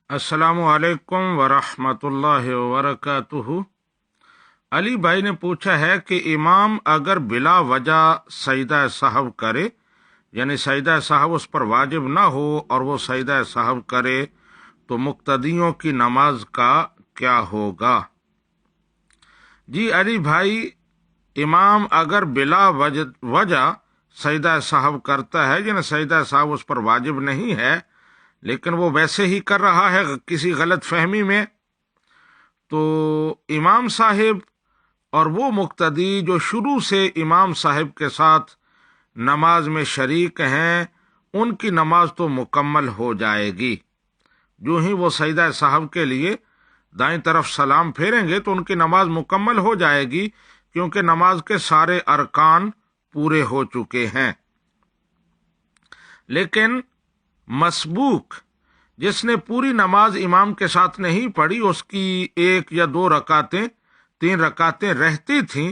السلام علیکم ورحمۃ اللہ وبرکاتہ۔ علی بھائی نے پوچھا ہے کہ امام اگر بلا وجہ سجدہ سہو کرے، یعنی سجدہ سہو اس پر واجب نہ ہو اور وہ سجدہ سہو کرے تو مقتدیوں کی نماز کا کیا ہوگا؟ جی علی بھائی، امام اگر بلا وجہ سجدہ سہو کرتا ہے، یعنی سجدہ سہو اس پر واجب نہیں ہے لیکن وہ ویسے ہی کر رہا ہے کسی غلط فہمی میں، تو امام صاحب اور وہ مقتدی جو شروع سے امام صاحب کے ساتھ نماز میں شریک ہیں، ان کی نماز تو مکمل ہو جائے گی۔ جو ہی وہ سجدہ سہو کے لیے دائیں طرف سلام پھیریں گے تو ان کی نماز مکمل ہو جائے گی، کیونکہ نماز کے سارے ارکان پورے ہو چکے ہیں۔ لیکن مسبوق جس نے پوری نماز امام کے ساتھ نہیں پڑھی، اس کی 1 یا 2 رکعتیں 3 رکعتیں رہتی تھیں،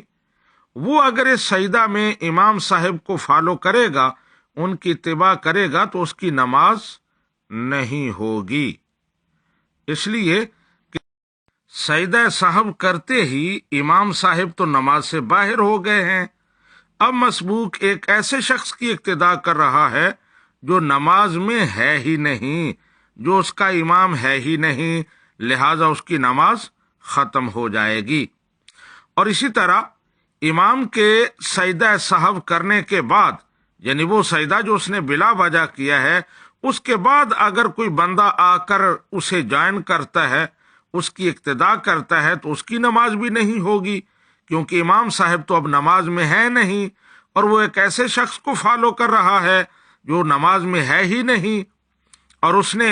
وہ اگر اس سجدہ میں امام صاحب کو فالو کرے گا، ان کی اتباع کرے گا، تو اس کی نماز نہیں ہوگی، اس لیے کہ سجدہ سہو کرتے ہی امام صاحب تو نماز سے باہر ہو گئے ہیں۔ اب مسبوق ایک ایسے شخص کی اقتداء کر رہا ہے جو نماز میں ہے ہی نہیں، جو اس کا امام ہے ہی نہیں، لہذا اس کی نماز ختم ہو جائے گی۔ اور اسی طرح امام کے سجدہ سہو کرنے کے بعد، یعنی وہ سجدہ جو اس نے بلا وجہ کیا ہے، اس کے بعد اگر کوئی بندہ آ کر اسے جوائن کرتا ہے، اس کی اقتداء کرتا ہے، تو اس کی نماز بھی نہیں ہوگی، کیونکہ امام صاحب تو اب نماز میں ہے نہیں، اور وہ ایک ایسے شخص کو فالو کر رہا ہے جو نماز میں ہے ہی نہیں، اور اس نے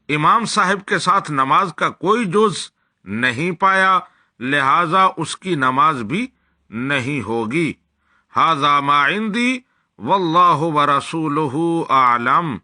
امام صاحب کے ساتھ نماز کا کوئی جز نہیں پایا، لہذا اس کی نماز بھی نہیں ہوگی۔ ھذا ما عندی واللہ ورسولہ اعلم۔